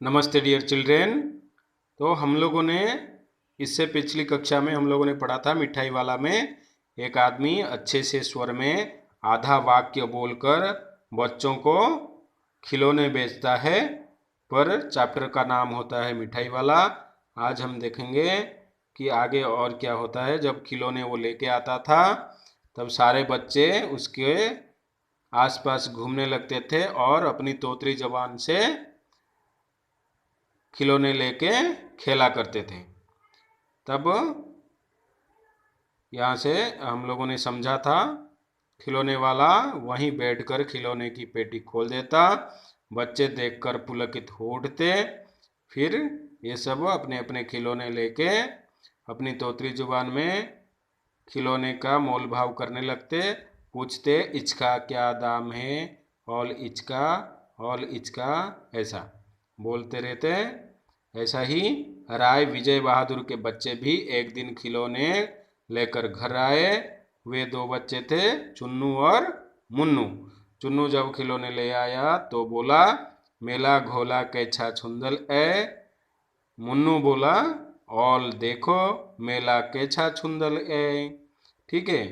नमस्ते dear children. तो हम लोगों ने इससे पिछली कक्षा में हम लोगों ने पढ़ा था मिठाई वाला में एक आदमी अच्छे से स्वर में आधा वाक्य बोलकर बच्चों को खिलौने बेचता है, पर चैप्टर का नाम होता है मिठाई वाला। आज हम देखेंगे कि आगे और क्या होता है। जब खिलौने वो लेके आता था तब सारे बच्चे उसके आसपास घूमने लगते थे और अपनी तोतली जबान से खिलौने लेके खेला करते थे। तब यहाँ से हम लोगों ने समझा था खिलौने वाला वहीं बैठकर खिलौने की पेटी खोल देता, बच्चे देखकर पुलकित हो उठते, फिर ये सब अपने अपने खिलौने लेके अपनी तोतली जुबान में खिलौने का मोल भाव करने लगते, पूछते इचका क्या दाम है, ऑल इचका, ऐसा बोलते रहते। ऐसा ही राय विजय बहादुर के बच्चे भी एक दिन खिलौने लेकर घर आए। वे दो बच्चे थे, चुन्नू और मुन्नू। चुन्नू जब खिलौने ले आया तो बोला मेला घोला कैछा छुंदल ए। मुन्नू बोला ऑल देखो मेला कैछा छुंदल ए। ठीक है,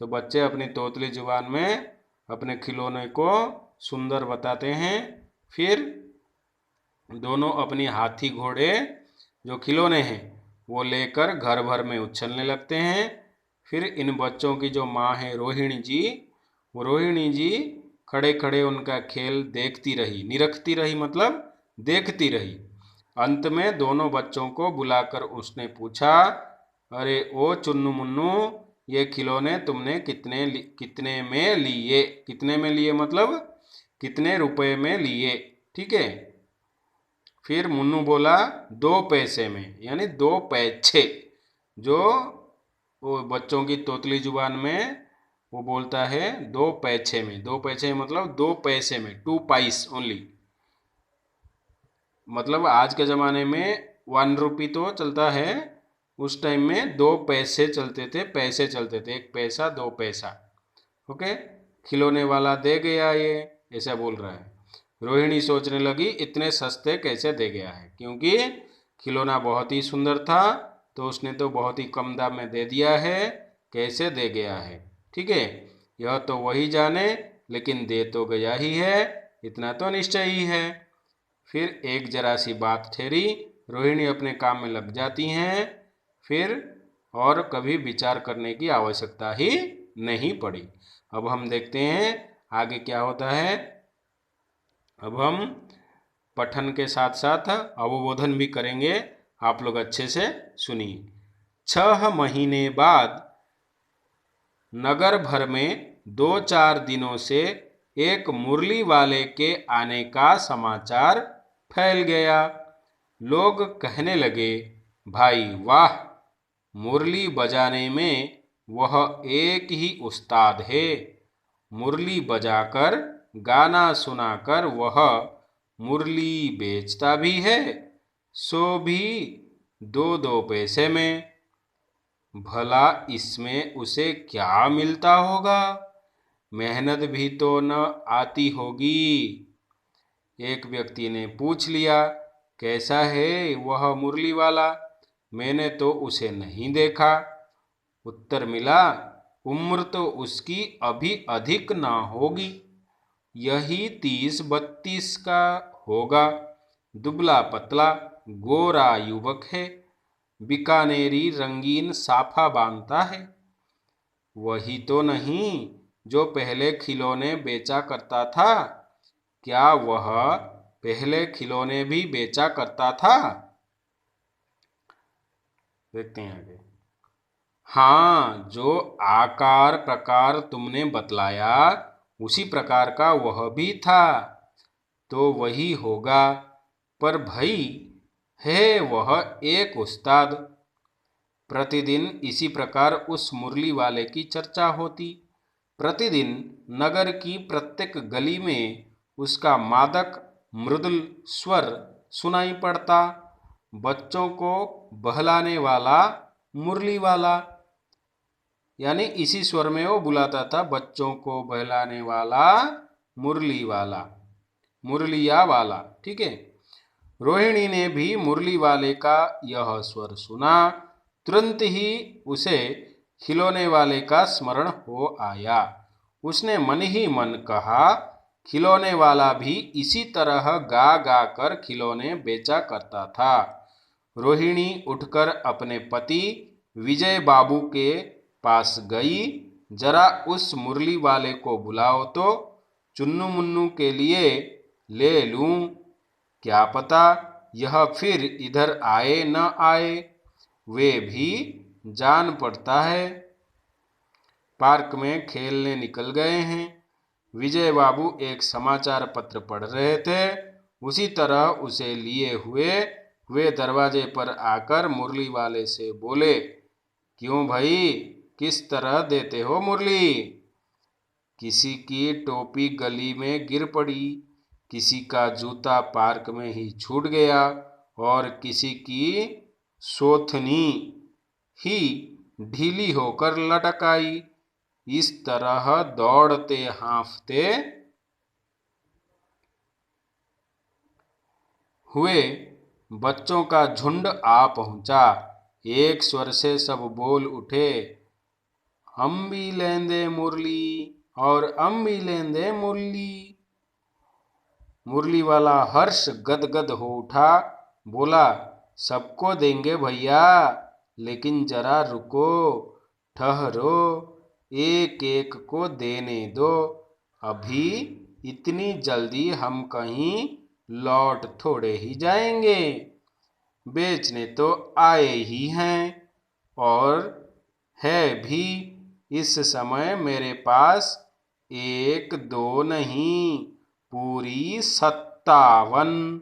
तो बच्चे अपनी तोतली जुबान में अपने खिलौने को सुंदर बताते हैं। फिर दोनों अपनी हाथी घोड़े जो खिलौने हैं वो लेकर घर भर में उछलने लगते हैं। फिर इन बच्चों की जो माँ है रोहिणी जी, वो रोहिणी जी खड़े खड़े उनका खेल देखती रही, निरखती रही मतलब देखती रही। अंत में दोनों बच्चों को बुलाकर उसने पूछा, अरे ओ चुन्नू मुन्नू, ये खिलौने तुमने कितने में लिए? कितने में लिए मतलब कितने रुपए में लिए? ठीक है। फिर मुन्नू बोला 2 पैसे में, यानी 2 पैसे। जो वो बच्चों की तोतली जुबान में वो बोलता है 2 पैसे में। 2 पैसे मतलब 2 पैसे में, 2 पाइस ओनली। मतलब आज के ज़माने में 1 रुपी तो चलता है, उस टाइम में 2 पैसे चलते थे, पैसे चलते थे, 1 पैसा 2 पैसा। ओके, खिलौने वाला दे गया ये, ऐसा बोल रहा है। रोहिणी सोचने लगी इतने सस्ते कैसे दे गया है, क्योंकि खिलौना बहुत ही सुंदर था तो उसने तो बहुत ही कम दाम में दे दिया है, कैसे दे गया है। ठीक है, यह तो वही जाने, लेकिन दे तो गया ही है, इतना तो निश्चय ही है। फिर एक जरा सी बात ठहरी, रोहिणी अपने काम में लग जाती हैं, फिर और कभी विचार करने की आवश्यकता ही नहीं पड़ी। अब हम देखते हैं आगे क्या होता है। अब हम पठन के साथ साथ अवबोधन भी करेंगे, आप लोग अच्छे से सुनिए। 6 महीने बाद नगर भर में 2-4 दिनों से एक मुरली वाले के आने का समाचार फैल गया। लोग कहने लगे, भाई वाह, मुरली बजाने में वह एक ही उस्ताद है। मुरली बजाकर गाना सुनाकर वह मुरली बेचता भी है, सो भी 2-2 पैसे में। भला इसमें उसे क्या मिलता होगा? मेहनत भी तो न आती होगी। एक व्यक्ति ने पूछ लिया, कैसा है वह मुरली वाला? मैंने तो उसे नहीं देखा। उत्तर मिला, उम्र तो उसकी अभी अधिक ना होगी, यही 30-32 का होगा। दुबला पतला गोरा युवक है, बीकानेरी रंगीन साफा बांधता है। वही तो नहीं जो पहले खिलौने बेचा करता था? क्या वह पहले खिलौने भी बेचा करता था? देखते हैं आगे। हाँ, जो आकार प्रकार तुमने बतलाया उसी प्रकार का वह भी था। तो वही होगा, पर भाई है वह एक उस्ताद। प्रतिदिन इसी प्रकार उस मुरली वाले की चर्चा होती। प्रतिदिन नगर की प्रत्येक गली में उसका मादक मृदुल स्वर सुनाई पड़ता। बच्चों को बहलाने वाला मुरली वाला, यानी इसी स्वर में वो बुलाता था, बच्चों को बहलाने वाला मुरली वाला, मुरलिया वाला। ठीक है, रोहिणी ने भी मुरली वाले का यह स्वर सुना। तुरंत ही उसे खिलौने वाले का स्मरण हो आया। उसने मन ही मन कहा, खिलौने वाला भी इसी तरह गा गा कर खिलौने बेचा करता था। रोहिणी उठकर अपने पति विजय बाबू के पास गई। जरा उस मुरली वाले को बुलाओ तो चुन्नू मुन्नू के लिए ले लूं। क्या पता यह फिर इधर आए न आए, वे भी जान पड़ता है। पार्क में खेलने निकल गए हैं। विजय बाबू एक समाचार पत्र पढ़ रहे थे। उसी तरह उसे लिए हुए वे दरवाजे पर आकर मुरली वाले से बोले, क्यों भाई, किस तरह देते हो मुरली? किसी की टोपी गली में गिर पड़ी, किसी का जूता पार्क में ही छूट गया और किसी की सोथनी ही ढीली होकर लटक आई। इस तरह दौड़ते हाँफते हुए बच्चों का झुंड आ पहुंचा। एक स्वर से सब बोल उठे, हम भी लेंदे मुरली और हम भी लेंदे मुरली। मुरली वाला हर्ष गदगद हो उठा। बोला, सबको देंगे भैया, लेकिन जरा रुको, ठहरो, एक एक को देने दो। अभी इतनी जल्दी हम कहीं लौट थोड़े ही जाएंगे, बेचने तो आए ही हैं। और है भी इस समय मेरे पास 1 2 नहीं, पूरी 57।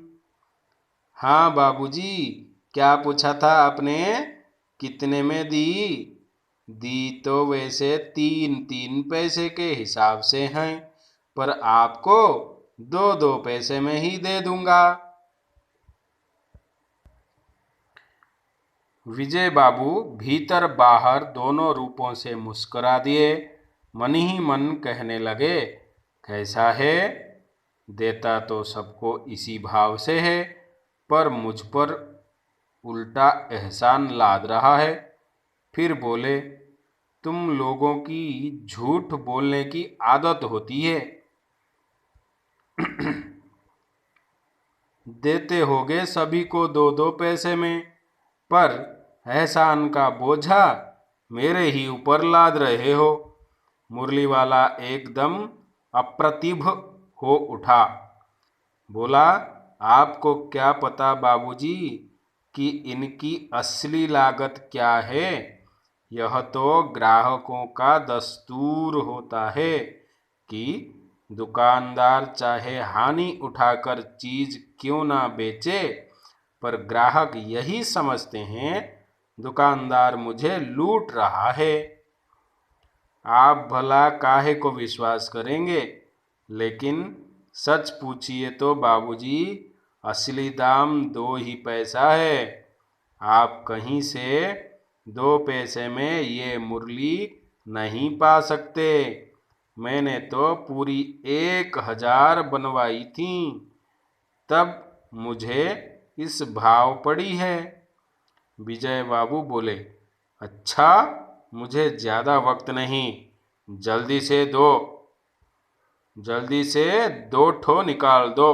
हाँ बाबूजी, क्या पूछा था आपने? कितने में दी? दी तो वैसे 3-3 पैसे के हिसाब से हैं, पर आपको 2-2 पैसे में ही दे दूंगा। विजय बाबू भीतर बाहर दोनों रूपों से मुस्कुरा दिए। मन ही मन कहने लगे, कैसा है? देता तो सबको इसी भाव से है, पर मुझ पर उल्टा एहसान लाद रहा है। फिर बोले, तुम लोगों की झूठ बोलने की आदत होती है। देते होगे सभी को 2-2 पैसे में, पर एहसान का बोझा मेरे ही ऊपर लाद रहे हो। मुरली वाला एकदम अप्रतिभ हो उठा। बोला, आपको क्या पता बाबूजी कि इनकी असली लागत क्या है? यह तो ग्राहकों का दस्तूर होता है कि दुकानदार चाहे हानि उठाकर चीज क्यों ना बेचे, पर ग्राहक यही समझते हैं दुकानदार मुझे लूट रहा है। आप भला काहे को विश्वास करेंगे? लेकिन सच पूछिए तो बाबूजी, असली दाम 2 ही पैसा है। आप कहीं से 2 पैसे में ये मुरली नहीं पा सकते। मैंने तो पूरी 1000 बनवाई थी, तब मुझे इस भाव पड़ी है। विजय बाबू बोले, अच्छा, मुझे ज़्यादा वक्त नहीं, जल्दी से 2 ठो निकाल दो।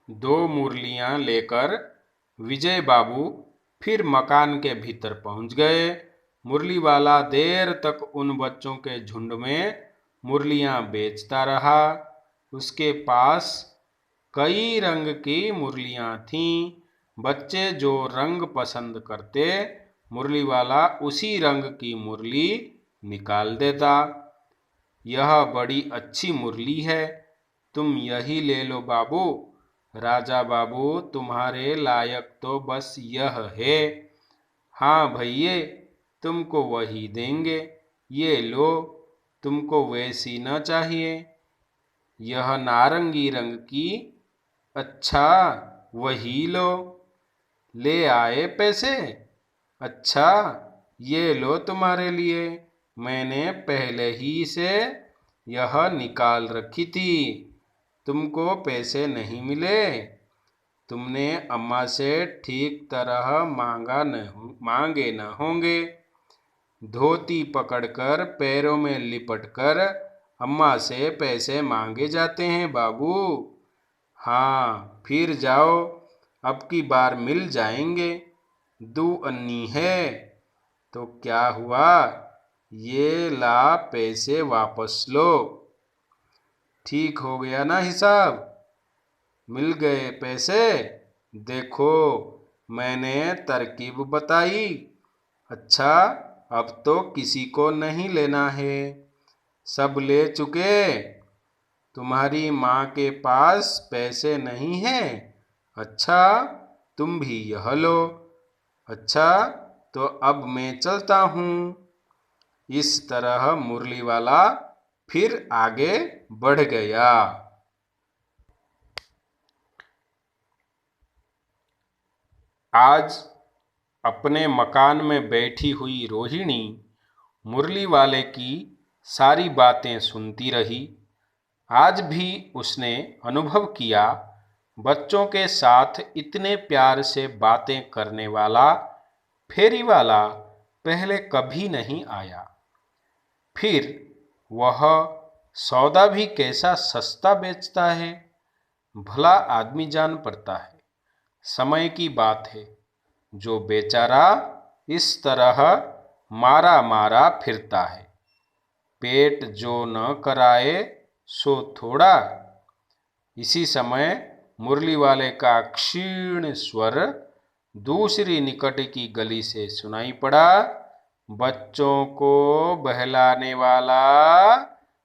दो मुरलियां लेकर विजय बाबू फिर मकान के भीतर पहुंच गए। मुरली वाला देर तक उन बच्चों के झुंड में मुरलियां बेचता रहा। उसके पास कई रंग की मुरलियां थीं। बच्चे जो रंग पसंद करते, मुरली वाला उसी रंग की मुरली निकाल देता। यह बड़ी अच्छी मुरली है, तुम यही ले लो बाबू। राजा बाबू, तुम्हारे लायक तो बस यह है। हाँ भैये, तुमको वही देंगे, ये लो। तुमको वैसी न चाहिए? यह नारंगी रंग की। अच्छा, वही लो। ले आए पैसे? अच्छा, ये लो तुम्हारे लिए। मैंने पहले ही से यह निकाल रखी थी। तुमको पैसे नहीं मिले। तुमने अम्मा से ठीक तरह मांगे न होंगे। धोती पकड़कर पैरों में लिपटकर अम्मा से पैसे मांगे जाते हैं बाबू। हाँ, फिर जाओ, अब की बार मिल जाएंगे। 2 अन्नी है। तो क्या हुआ? ये ला पैसे वापस लो। ठीक हो गया ना हिसाब? मिल गए पैसे? देखो, मैंने तरकीब बताई। अच्छा, अब तो किसी को नहीं लेना है। सब ले चुके। तुम्हारी माँ के पास पैसे नहीं हैं? अच्छा, तुम भी यह लो। अच्छा, तो अब मैं चलता हूँ। इस तरह मुरली वाला फिर आगे बढ़ गया। आज अपने मकान में बैठी हुई रोहिणी मुरली वाले की सारी बातें सुनती रही। आज भी उसने अनुभव किया, बच्चों के साथ इतने प्यार से बातें करने वाला फेरी वाला पहले कभी नहीं आया। फिर वह सौदा भी कैसा सस्ता बेचता है, भला आदमी जान पड़ता है। समय की बात है, जो बेचारा इस तरह मारा मारा फिरता है। पेट जो न कराए सो थोड़ा। इसी समय मुरली वाले का क्षीण स्वर दूसरी निकट की गली से सुनाई पड़ा। बच्चों को बहलाने वाला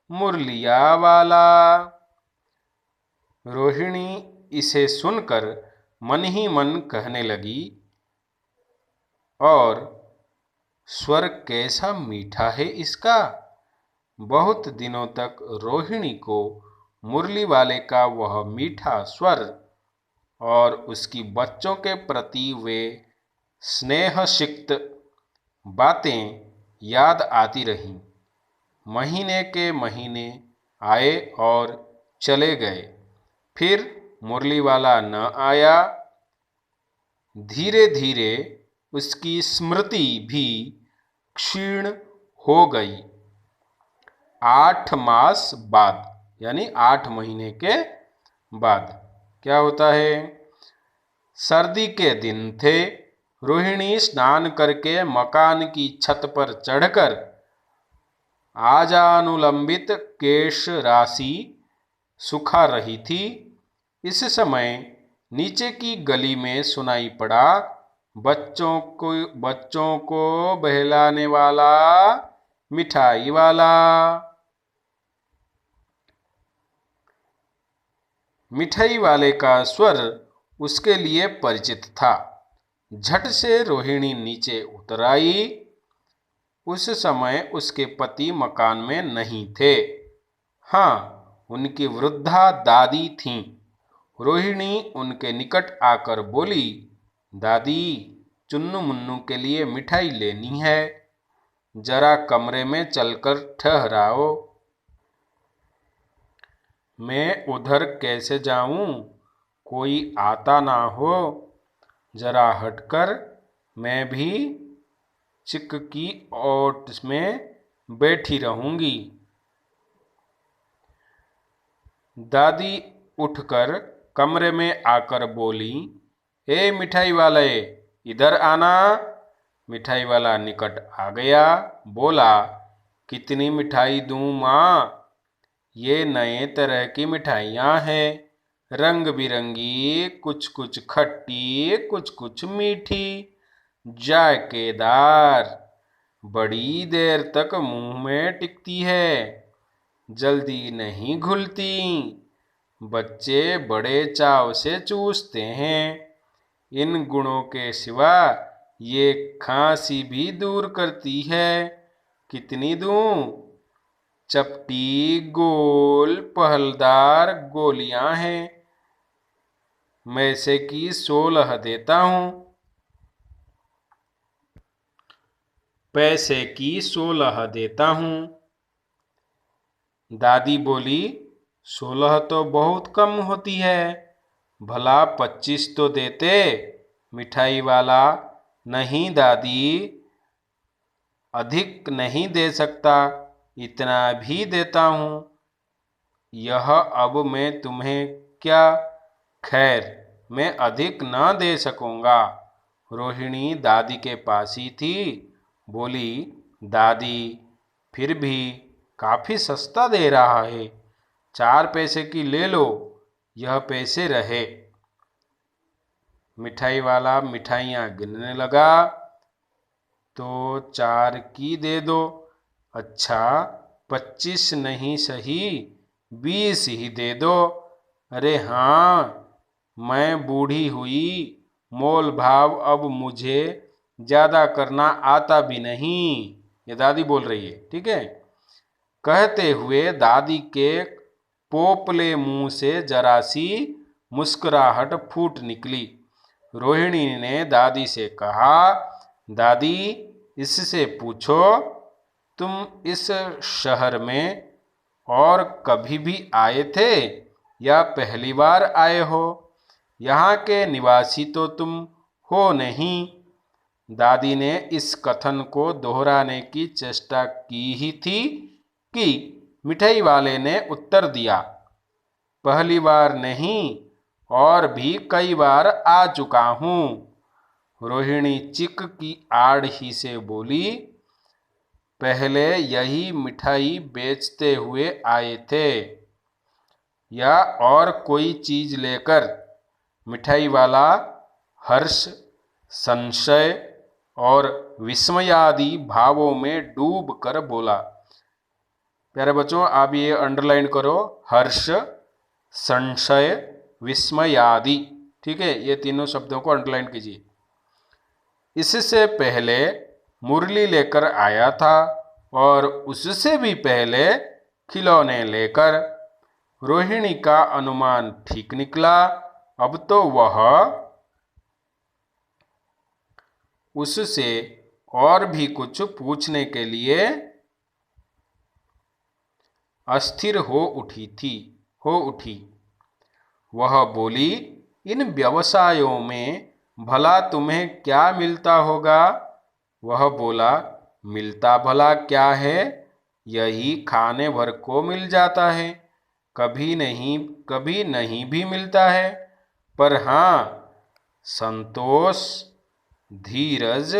मुरलिया वाला। रोहिणी इसे सुनकर मन ही मन कहने लगी, और स्वर कैसा मीठा है इसका। बहुत दिनों तक रोहिणी को मुरली वाले का वह मीठा स्वर और उसकी बच्चों के प्रति वे स्नेहसिक्त बातें याद आती रहीं। महीने के महीने आए और चले गए, फिर मुरली वाला न आया। धीरे धीरे उसकी स्मृति भी क्षीण हो गई। 8 मास बाद, यानी 8 महीने के बाद क्या होता है? सर्दी के दिन थे। रोहिणी स्नान करके मकान की छत पर चढ़कर आजानुलंबित केश राशि सुखा रही थी। इस समय नीचे की गली में सुनाई पड़ा, बच्चों को बहलाने वाला मिठाई वाला। मिठाई वाले का स्वर उसके लिए परिचित था। झट से रोहिणी नीचे उतर आई। उस समय उसके पति मकान में नहीं थे। हाँ, उनकी वृद्धा दादी थीं। रोहिणी उनके निकट आकर बोली, दादी, चुन्नू मुन्नू के लिए मिठाई लेनी है, जरा कमरे में चलकर ठहराओ। मैं उधर कैसे जाऊं? कोई आता ना हो। जरा हटकर मैं भी चिक की ओट में बैठी रहूंगी। दादी उठकर कमरे में आकर बोली, ए मिठाई वाले, इधर आना। मिठाई वाला निकट आ गया। बोला, कितनी मिठाई दूं माँ? ये नए तरह की मिठाइयाँ हैं, रंग बिरंगी, कुछ कुछ खट्टी, कुछ कुछ मीठी, जायकेदार, बड़ी देर तक मुंह में टिकती है, जल्दी नहीं घुलती। बच्चे बड़े चाव से चूसते हैं। इन गुणों के सिवा ये खांसी भी दूर करती है। कितनी दूं? चपटी, गोल, पहलदार गोलियां हैं। मैसे की 16 देता हूं। पैसे की 16 देता हूं। दादी बोली, 16 तो बहुत कम होती है, भला 25 तो देते। मिठाई वाला, नहीं दादी, अधिक नहीं दे सकता, इतना भी देता हूँ। यह अब मैं तुम्हें क्या, खैर मैं अधिक न दे सकूँगा। रोहिणी दादी के पास ही थी, बोली, दादी फिर भी काफ़ी सस्ता दे रहा है, 4 पैसे की ले लो, यह पैसे रहे। मिठाई वाला मिठाइयाँ गिनने लगा, तो 4 की दे दो। अच्छा 25 नहीं सही, 20 ही दे दो। अरे हाँ, मैं बूढ़ी हुई, मोल भाव अब मुझे ज़्यादा करना आता भी नहीं। ये दादी बोल रही है, ठीक है। कहते हुए दादी के पोपले मुंह से जरा सी मुस्कुराहट फूट निकली। रोहिणी ने दादी से कहा, दादी इससे पूछो, तुम इस शहर में और कभी भी आए थे या पहली बार आए हो? यहाँ के निवासी तो तुम हो नहीं। दादी ने इस कथन को दोहराने की चेष्टा की ही थी कि मिठाई वाले ने उत्तर दिया, पहली बार नहीं, और भी कई बार आ चुका हूँ। रोहिणी चिक की आड़ ही से बोली, पहले यही मिठाई बेचते हुए आए थे या और कोई चीज लेकर? मिठाई वाला हर्ष, संशय और विस्मयादि भावों में डूब कर बोला। प्यारे बच्चों, आप ये अंडरलाइन करो, हर्ष, संशय, विस्मयादि, ठीक है, ये तीनों शब्दों को अंडरलाइन कीजिए। इससे पहले मुरली लेकर आया था और उससे भी पहले खिलौने लेकर। रोहिणी का अनुमान ठीक निकला। अब तो वह उससे और भी कुछ पूछने के लिए अस्थिर हो उठी। वह बोली, इन व्यवसायों में भला तुम्हें क्या मिलता होगा? वह बोला, मिलता भला क्या है, यही खाने भर को मिल जाता है, कभी नहीं भी मिलता है, पर हाँ संतोष, धीरज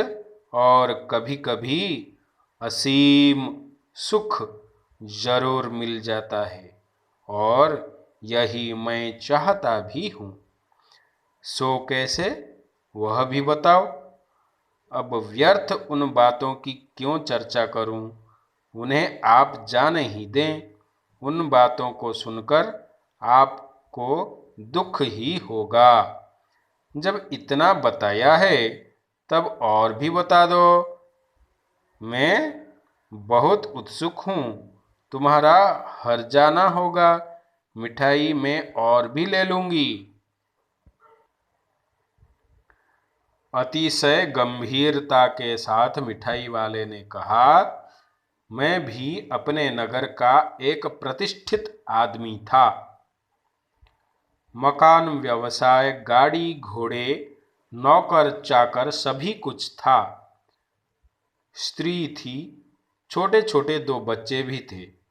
और कभी कभी असीम सुख जरूर मिल जाता है, और यही मैं चाहता भी हूँ। सो कैसे, वह भी बताओ। अब व्यर्थ उन बातों की क्यों चर्चा करूं, उन्हें आप जाने ही दें। उन बातों को सुनकर आपको दुख ही होगा। जब इतना बताया है तब और भी बता दो। मैं बहुत उत्सुक हूँ, तुम्हारा हर्जाना होगा, मिठाई मैं और भी ले लूंगी। अतिशय गंभीरता के साथ मिठाई वाले ने कहा, मैं भी अपने नगर का एक प्रतिष्ठित आदमी था। मकान, व्यवसाय, गाड़ी घोड़े, नौकर चाकर सभी कुछ था। स्त्री थी, छोटे छोटे 2 बच्चे भी थे।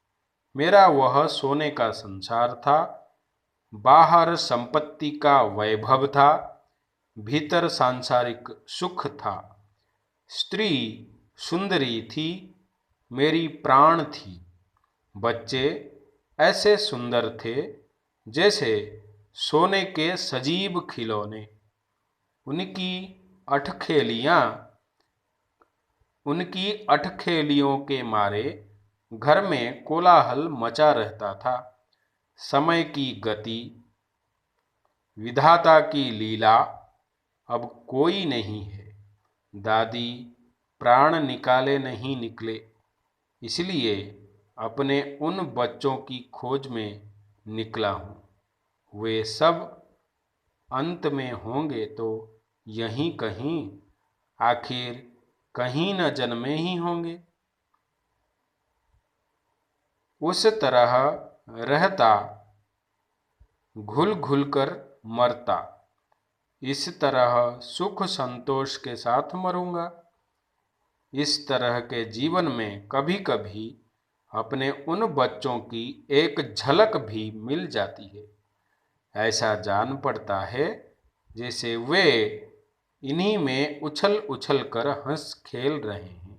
मेरा वह सोने का संसार था। बाहर संपत्ति का वैभव था, भीतर सांसारिक सुख था। स्त्री सुंदरी थी, मेरी प्राण थी। बच्चे ऐसे सुंदर थे जैसे सोने के सजीव खिलौने। उनकी अठखेलियों के मारे घर में कोलाहल मचा रहता था। समय की गति, विधाता की लीला अब कोई नहीं है। दादी प्राण निकाले नहीं निकले, इसलिए अपने उन बच्चों की खोज में निकला हूँ। वे सब अंत में होंगे तो यहीं कहीं, आखिर कहीं न जन्मे ही होंगे। उस तरह रहता, घुल घुल कर मरता, इस तरह सुख संतोष के साथ मरूंगा। इस तरह के जीवन में कभी कभी अपने उन बच्चों की एक झलक भी मिल जाती है। ऐसा जान पड़ता है जैसे वे इन्हीं में उछल उछल कर हंस खेल रहे हैं।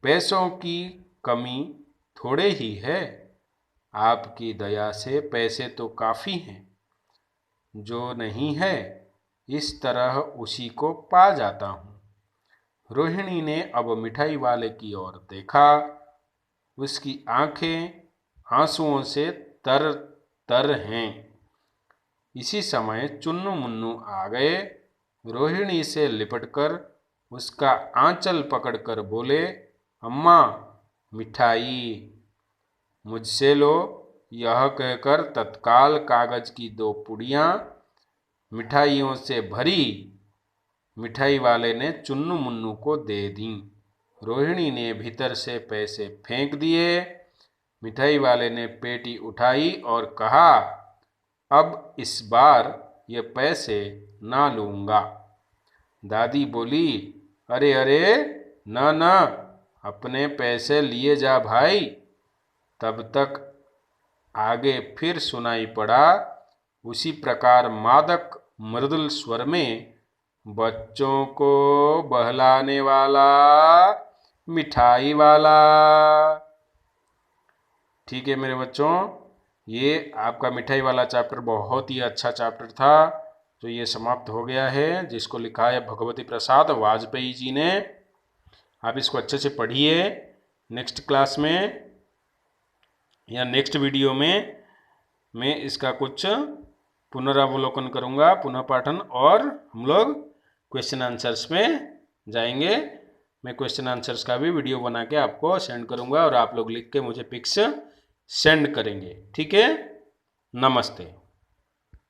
पैसों की कमी थोड़े ही है, आपकी दया से पैसे तो काफ़ी हैं। जो नहीं है इस तरह उसी को पा जाता हूँ। रोहिणी ने अब मिठाई वाले की ओर देखा। उसकी आंखें आंसुओं से तर तर हैं। इसी समय चुन्नू मुन्नू आ गए। रोहिणी से लिपटकर उसका आंचल पकड़कर बोले, अम्मा मिठाई। मुझसे लो, यह कहकर तत्काल कागज की 2 पुड़ियाँ मिठाइयों से भरी मिठाई वाले ने चुन्नू मुन्नू को दे दीं। रोहिणी ने भीतर से पैसे फेंक दिए। मिठाई वाले ने पेटी उठाई और कहा, अब इस बार ये पैसे ना लूँगा। दादी बोली, अरे अरे, न न, अपने पैसे लिए जा भाई। तब तक आगे फिर सुनाई पड़ा उसी प्रकार मादक मृदुल स्वर में, बच्चों को बहलाने वाला मिठाई वाला। ठीक है मेरे बच्चों, ये आपका मिठाई वाला चैप्टर बहुत ही अच्छा चैप्टर था। तो ये समाप्त हो गया है, जिसको लिखा है भगवती प्रसाद वाजपेयी जी ने। आप इसको अच्छे से पढ़िए। नेक्स्ट क्लास में या नेक्स्ट वीडियो में मैं इसका कुछ पुनरावलोकन करूँगा, पुनः पाठन, और हम लोग क्वेश्चन आंसर्स में जाएंगे। मैं क्वेश्चन आंसर्स का भी वीडियो बना के आपको सेंड करूँगा और आप लोग लिख के मुझे पिक्स सेंड करेंगे। ठीक है, नमस्ते।